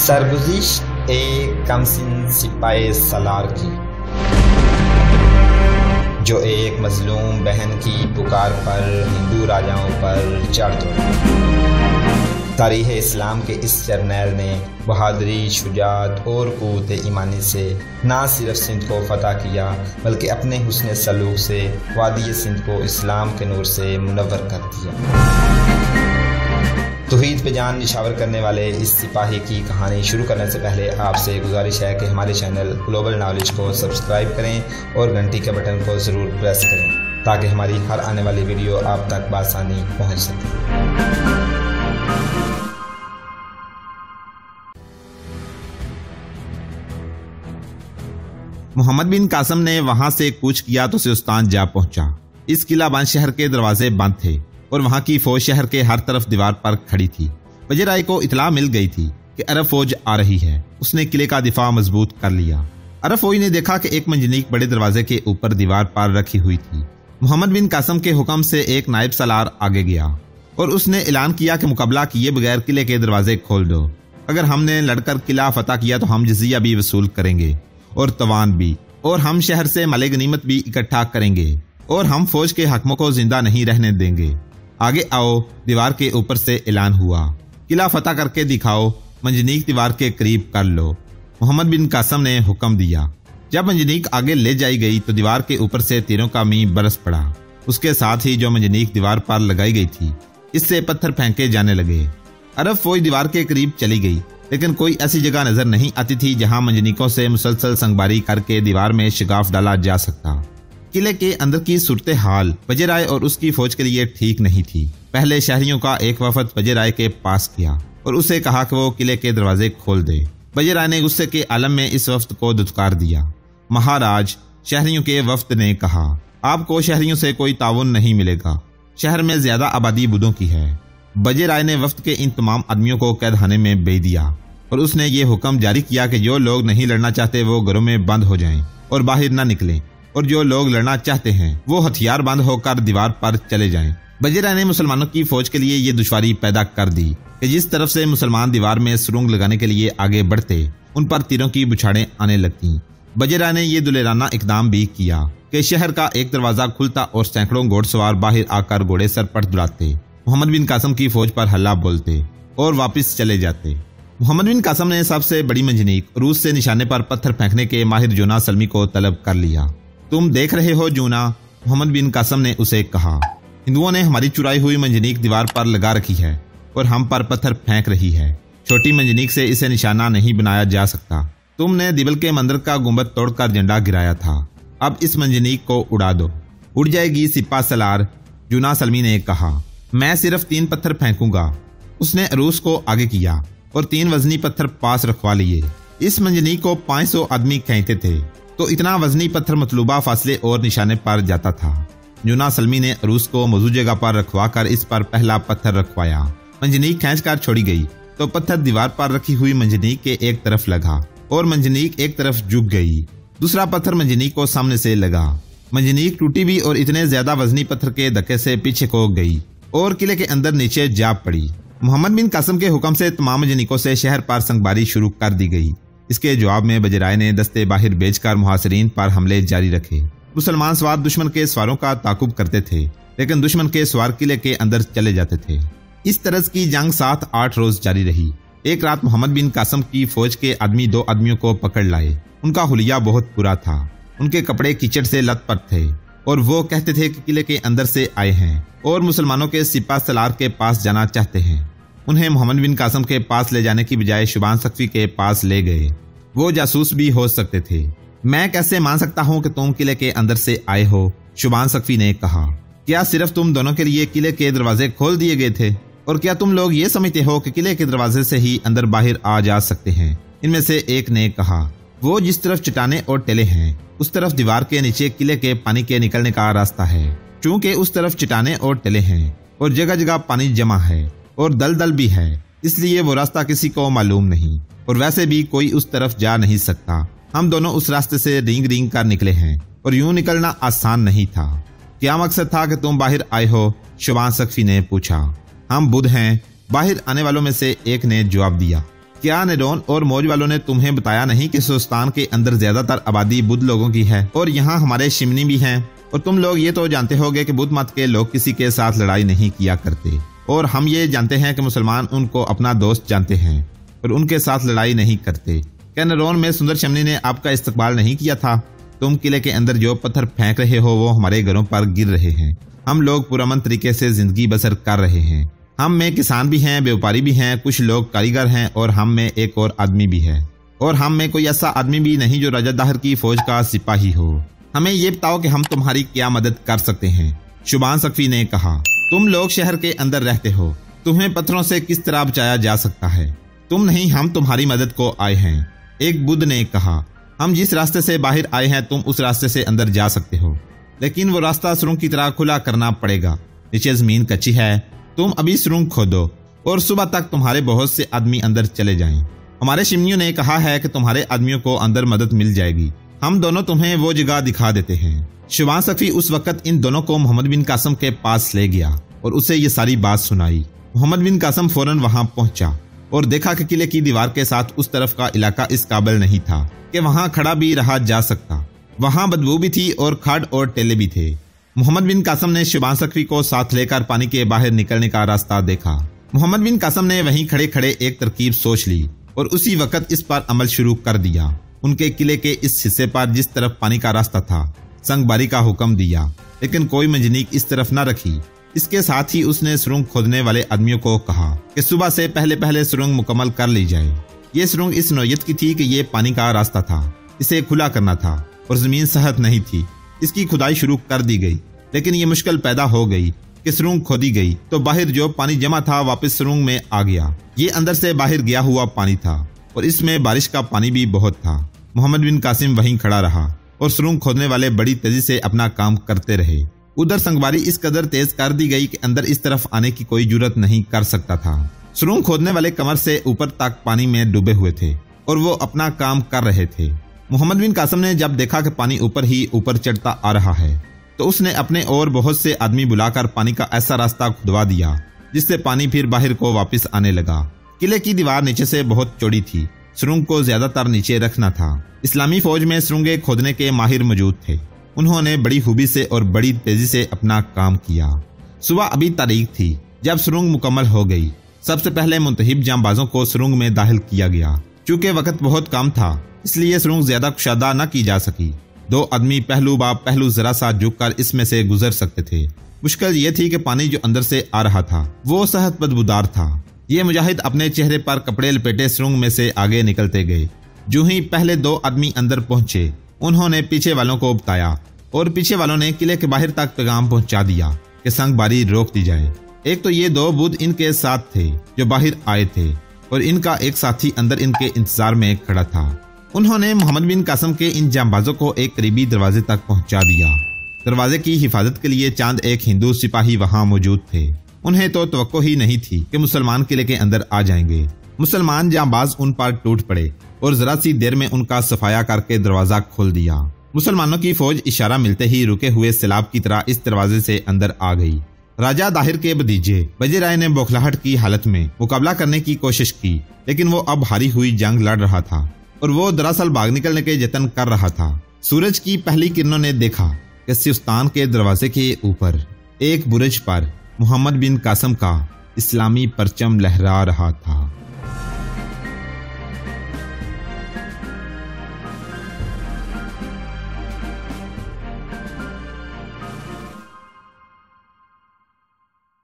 سرگزشت ایک کمسن سپاہی سالار کی، جو ایک مظلوم بہن کی پکار پر ہندو راجاؤں پر چڑھ دوڑا۔ تاریخ اسلام کے اس جرنیل نے بہادری، شجاعت اور قوت ایمانی سے نہ صرف سندھ کو فتح کیا بلکہ اپنے حسن سلوک سے وادی سندھ کو اسلام کے نور سے منور کر دیا۔ توحید پہ جان نشاور کرنے والے اس سپاہی کی کہانی شروع کرنے سے پہلے آپ سے گزارش ہے کہ ہمارے چینل گلوبل نالج کو سبسکرائب کریں اور گھنٹی کے بٹن کو ضرور پریس کریں تاکہ ہماری ہر آنے والی ویڈیو آپ تک بآسانی پہنچ سکے۔ محمد بن قاسم نے وہاں سے کوچ کیا تو سیستان جا پہنچا۔ اس قلعہ بند شہر کے دروازے بند تھے اور وہاں کی فوج شہر کے ہر طرف دیوار پر کھڑی تھی۔ وزیر رائے کو اطلاع مل گئی تھی کہ عرب فوج آ رہی ہے۔ اس نے قلعے کا دفاع مضبوط کر لیا۔ عرب فوج نے دیکھا کہ ایک منجنیق بڑے دروازے کے اوپر دیوار پر رکھی ہوئی تھی۔ محمد بن قاسم کے حکم سے ایک نائب سالار آگے گیا اور اس نے اعلان کیا کہ مقابلہ کیے بغیر قلعے کے دروازے کھول دو۔ اگر ہم نے لڑ کر قلعہ فتح کیا تو ہم جزیہ بھی وصول کریں گے اور توان بھی، اور ہم شہر سے مال غنیمت بھی اکٹھا کریں گے، اور ہم فوج کے حاکموں کو زندہ نہیں رہنے دیں گے۔ آگے آؤ، دیوار کے اوپر سے اعلان ہوا۔ قلعہ فتح کر کے دکھاؤ، منجنیق دیوار کے قریب کر لو۔ محمد بن قاسم نے حکم دیا۔ جب منجنیق آگے لے جائی گئی تو دیوار کے اوپر سے تیروں کا می برس پڑا۔ اس کے ساتھ ہی جو منجنیق دیوار پر لگائی گئی تھی اس سے پتھر پھینکے جانے لگے۔ عرب فوج دیوار کے قریب چلی گئی لیکن کوئی ایسی جگہ نظر نہیں آتی تھی جہاں منجنیقوں سے مسلسل سنگباری کر کے دیوار میں شگاف ڈالا جا سکتا۔ قلعے کے اندر کی صورتحال وزیر رائے اور اس کی فوج کے لیے ٹھیک نہیں تھی۔ پہلے شہریوں کا ایک وفد وزیر رائے کے پاس کیا اور اسے کہا کہ وہ قلعے کے دروازے کھول دے۔ وزیر رائے نے غصے کے عالم میں اس وفد کو دھتکار دیا۔ مہاراج، شہریوں کے وفد نے کہا، آپ کو شہریوں سے کوئی تعاون نہیں ملے گا۔ شہر میں زیادہ آبادی بدھوں کی ہے۔ وزیر رائے نے وفد کے ان تمام آدمیوں کو قید خانے میں بھیج دیا اور اس نے یہ حکم جاری کیا کہ جو لوگ نہیں لڑنا چاہتے وہ گھروں میں بند ہو جائیں اور باہر نہ نکلیں، اور جو لوگ لڑنا چاہتے ہیں وہ ہتھیار بند ہو کر دیوار پر چلے جائیں۔ وزیر رائے نے مسلمانوں کی فوج کے لیے یہ دشواری پیدا کر دی کہ جس طرف سے مسلمان دیوار میں سرنگ لگانے کے لیے آگے بڑھتے ان پر تیروں کی بچھاڑیں آنے لگتیں۔ وزیر رائے نے یہ دلیرانہ اقدام بھی کیا کہ شہر کا ایک دروازہ کھلتا اور سینکڑوں گھوڑ سوار باہر آ کر گھوڑے سر پر دوڑاتے، محمد بن قاسم کی فوج پر حلہ بولتے اور واپس چلے جاتے۔ محمد بن قاسم نے سب سے بڑی منجنیق روس سے نشانے پر پتھر پھینکنے کے ماہر جونا سلمی کو طلب کر لیا۔ تم دیکھ رہے ہو جونا، محمد بن قاسم نے اسے کہا، ہندوؤں نے ہماری چرائی ہوئی منجنیق دیوار پر لگا رکھی ہے اور ہم پر پتھر پھینک رہی ہے۔ چھوٹی منجنیق سے اسے نشانہ نہیں بنایا جا سکتا۔ تم نے دیبل کے مندر کا گنبد توڑ کر جھنڈا گرایا تھا، اب اس منجنیق کو اڑا دو، اڑ جائے گی سپاہ سالار۔ جونا سلمی نے کہا، میں صرف 3 پتھر پھینکوں گا۔ اس نے عروس کو آگے کیا اور 3 وزنی پتھر پاس رکھوا لیے۔ اس منجنیق کو 500 آدمی کھینچتے تھے تو اتنا وزنی پتھر مطلوبہ فاصلے اور نشانے پر جاتا تھا۔ جونا سلمی نے عروس کو موزوں جگہ پر رکھوا کر اس پر پہلا پتھر رکھوایا۔ منجنیق کھینچ کر چھوڑی گئی تو پتھر دیوار پر رکھی ہوئی منجنیق کے ایک طرف لگا اور منجنیق ایک طرف جھک گئی۔ دوسرا پتھر منجنیق کو سامنے سے لگا۔ منجنیق ٹوٹی بھی اور اتنے زیادہ وزنی پتھر کے دھکے سے پیچھے کو گئی اور قلعے کے اندر نیچے جا پڑی۔ محمد بن قاسم کے حکم سے تمام منجنیقوں سے شہر پر سنگباری شروع کر دی گئی۔ اس کے جواب میں وزیر رائے نے دستے باہر بھیج کر محاصرین پر حملے جاری رکھے۔ مسلمان سوار دشمن کے سواروں کا تعاقب کرتے تھے لیکن دشمن کے سوار قلعے کے اندر چلے جاتے تھے۔ اس طرز کی جنگ 7-8 روز جاری رہی۔ ایک رات محمد بن قاسم کی فوج کے آدمی 2 آدمیوں کو پکڑ لائے۔ ان کا حلیہ بہت برا تھا، ان کے کپڑے کیچڑ سے لت پت تھے اور وہ کہتے تھے کہ قلعے کے اندر سے آئے ہیں اور مسلمانوں کے سپاہ سالار کے پاس جانا چاہتے ہیں۔ انہیں محمد بن قاسم کے پاس لے جانے کی بجائے شبان سقفی کے پاس لے گئے۔ وہ جاسوس بھی ہو سکتے تھے۔ میں کیسے مان سکتا ہوں کہ تم قلعے کے اندر سے آئے ہو؟ شبان سقفی نے کہا، کیا صرف تم دونوں کے لیے قلعے کے دروازے کھول دیے گئے تھے؟ اور کیا تم لوگ یہ سمجھتے ہو کہ قلعے کے دروازے سے ہی اندر باہر آ جا سکتے ہیں؟ ان میں سے ایک نے کہا، وہ جس طرف چٹانیں اور ٹیلے ہیں اس طرف دیوار کے نیچے قلعے کے پانی کے نکلنے کا راستہ ہے۔ چونکہ اس طرف چٹانیں اور ٹیلے ہیں اور جگہ جگہ پانی جمع ہے اور دلدل بھی ہے، اس لیے وہ راستہ کسی کو معلوم نہیں، اور ویسے بھی کوئی اس طرف جا نہیں سکتا۔ ہم دونوں اس راستے سے رینگ رینگ کر نکلے ہیں اور یوں نکلنا آسان نہیں تھا۔ کیا مقصد تھا کہ تم باہر آئے ہو؟ شبان سقفی نے پوچھا۔ ہم بدھ ہیں، باہر آنے والوں میں سے ایک نے جواب دیا۔ کیا نیرون اور موج والوں نے تمہیں بتایا نہیں کہ سوستان کے اندر زیادہ تر آبادی بدھ لوگوں کی ہے اور یہاں ہمارے شمنی بھی ہیں، اور تم لوگ یہ تو جانتے ہوگے کہ بدھ مت کے لوگ کسی کے ساتھ لڑائی نہیں کیا کرتے، اور ہم یہ جانتے ہیں کہ مسلمان ان کو اپنا دوست جانتے ہیں اور ان کے ساتھ لڑائی نہیں کرتے۔ کیا نیرون میں سندر شمنی نے آپ کا استقبال نہیں کیا تھا؟ تم قلعے کے اندر جو پتھر پھینک رہے ہو وہ ہمارے گھروں پر گر رہے ہیں، ہم لوگ پرامن طریقے سے زندگی بسر کر رہے ہیں، ہم میں کسان بھی ہیں، بیوپاری بھی ہیں، کچھ لوگ کاریگر ہیں، اور ہم میں ایک اور آدمی بھی ہے، اور ہم میں کوئی ایسا آدمی بھی نہیں جو راجہ داہر کی فوج کا سپاہی ہو۔ ہمیں یہ بتاؤ کہ ہم تمہاری کیا مدد کر سکتے ہیں؟ شبان سقفی نے کہا، تم لوگ شہر کے اندر رہتے ہو، تمہیں پتھروں سے کس طرح بچایا جا سکتا ہے؟ تم نہیں، ہم تمہاری مدد کو آئے ہیں۔ ایک بدھ نے کہا، ہم جس راستے سے باہر آئے ہیں تم اس راستے سے اندر جا سکتے ہو، لیکن وہ راستہ سرنگ کی طرح کھلا کرنا پڑے گا، نیچے زمین کچی ہے، تم ابھی سرنگ کھودو اور صبح تک تمہارے بہت سے آدمی اندر چلے جائیں۔ ہمارے شمنیوں نے کہا ہے کہ تمہارے آدمیوں کو اندر مدد مل جائے گی، ہم دونوں تمہیں وہ جگہ دکھا دیتے ہیں۔ شبان سقفی اس وقت ان دونوں کو محمد بن قاسم کے پاس لے گیا اور اسے یہ ساری بات سنائی۔ محمد بن قاسم فوراً وہاں پہنچا اور دیکھا کہ قلعے کی دیوار کے ساتھ اس طرف کا علاقہ اس قابل نہیں تھا کہ وہاں کھڑا بھی رہا جا سکتا، وہاں بدبو بھی تھی اور کھڈ اور ٹیلے بھی تھے۔ محمد بن قاسم نے شبان سقفی کو ساتھ لے کر پانی کے باہر نکلنے کا راستہ دیکھا۔ محمد بن قاسم نے وہیں کھڑے کھڑے ایک ترکیب سوچ لی اور اسی وقت اس پر عمل شروع کر دیا۔ ان کے قلعے کے اس حصے پر جس طرف پانی کا راستہ تھا سنگ باری کا حکم دیا، لیکن کوئی منجنیق اس طرف نہ رکھی۔ اس کے ساتھ ہی اس نے سرنگ کھودنے والے آدمیوں کو کہا کہ صبح سے پہلے سرنگ مکمل کر لی جائے۔ یہ سرنگ اس نوعیت کی تھی کہ یہ پانی کا راستہ تھا، اسے کھلا کرنا تھا اور زمین سخت نہیں تھی۔ اس کی کھدائی شروع کر دی گئی، لیکن یہ مشکل پیدا ہو گئی کہ سرنگ کھودی گئی تو باہر جو پانی جمع تھا واپس سرنگ میں آ گیا۔ یہ اندر سے باہر گیا ہوا پانی تھا اور اس میں بارش کا پانی بھی بہت تھا۔ محمد بن قاسم وہیں کھڑا رہا اور سرنگ کھودنے والے بڑی تیزی سے اپنا کام کرتے رہے۔ ادھر سنگباری اس قدر تیز کر دی گئی کہ اندر اس طرف آنے کی کوئی جرت نہیں کر سکتا تھا۔ سرنگ کھودنے والے کمر سے اوپر تک پانی میں ڈوبے ہوئے تھے اور وہ اپنا کام کر رہے تھے۔ محمد بن قاسم نے جب دیکھا کہ پانی اوپر ہی اوپر چڑھتا آ رہا ہے تو اس نے اپنے اور بہت سے آدمی بلا کر پانی کا ایسا راستہ کھدوا دیا جس سے پانی پھر باہر کو واپس آنے لگا۔ قلعے کی دیوار نیچے سے بہت چوڑی تھی، سرنگ کو زیادہ تر نیچے رکھنا تھا۔ اسلامی فوج میں سرنگیں کھودنے کے ماہر موجود تھے، انہوں نے بڑی خوبی سے اور بڑی تیزی سے اپنا کام کیا۔ صبح ابھی تاریخ تھی جب سرنگ مکمل ہو گئی۔ سب سے پہلے منتخب جانبازوں کو سرنگ میں داخل کیا گیا۔ چونکہ وقت بہت کم تھا اس لیے سرنگ زیادہ کشادہ نہ کی جا سکی۔ 2 آدمی پہلو با پہلو ذرا سا جھک کر اس میں سے گزر سکتے تھے۔ مشکل یہ تھی کہ پانی جو اندر سے آ رہا تھا وہ سخت بدبودار تھا۔ یہ مجاہد اپنے چہرے پر کپڑے لپیٹے سرنگ میں سے آگے نکلتے گئے۔ جو ہی پہلے 2 آدمی اندر پہنچے انہوں نے پیچھے والوں کو بتایا اور پیچھے والوں نے قلعے کے باہر تک پیغام پہنچا دیا کہ سنگ باری روک دی جائے۔ ایک تو یہ 2 بدھ ان کے ساتھ تھے جو باہر آئے تھے اور ان کا ایک ساتھی اندر ان کے انتظار میں کھڑا تھا۔ انہوں نے محمد بن قاسم کے ان جانبازوں کو ایک قریبی دروازے تک پہنچا دیا۔ دروازے کی حفاظت کے لیے چاند ایک ہندو سپاہی وہاں موجود تھے۔ انہیں تو توقع ہی نہیں تھی کہ مسلمان قلعے کے اندر آ جائیں گے۔ مسلمان جانباز ان پر ٹوٹ پڑے اور ذرا سی دیر میں ان کا صفایا کر کے دروازہ کھول دیا۔ مسلمانوں کی فوج اشارہ ملتے ہی رکے ہوئے سیلاب کی طرح اس دروازے سے اندر آ گئی۔ راجہ داہر کے بھتیجے وزیر رائے نے بوکھلاہٹ کی حالت میں مقابلہ کرنے کی کوشش کی، لیکن وہ اب ہاری ہوئی جنگ لڑ رہا تھا اور وہ دراصل بھاگ نکلنے کے جتن کر رہا تھا۔ سورج کی پہلی کرنوں نے دیکھا کہ سیستان کے دروازے کے اوپر ایک برج پر محمد بن قاسم کا اسلامی پرچم لہرا رہا تھا۔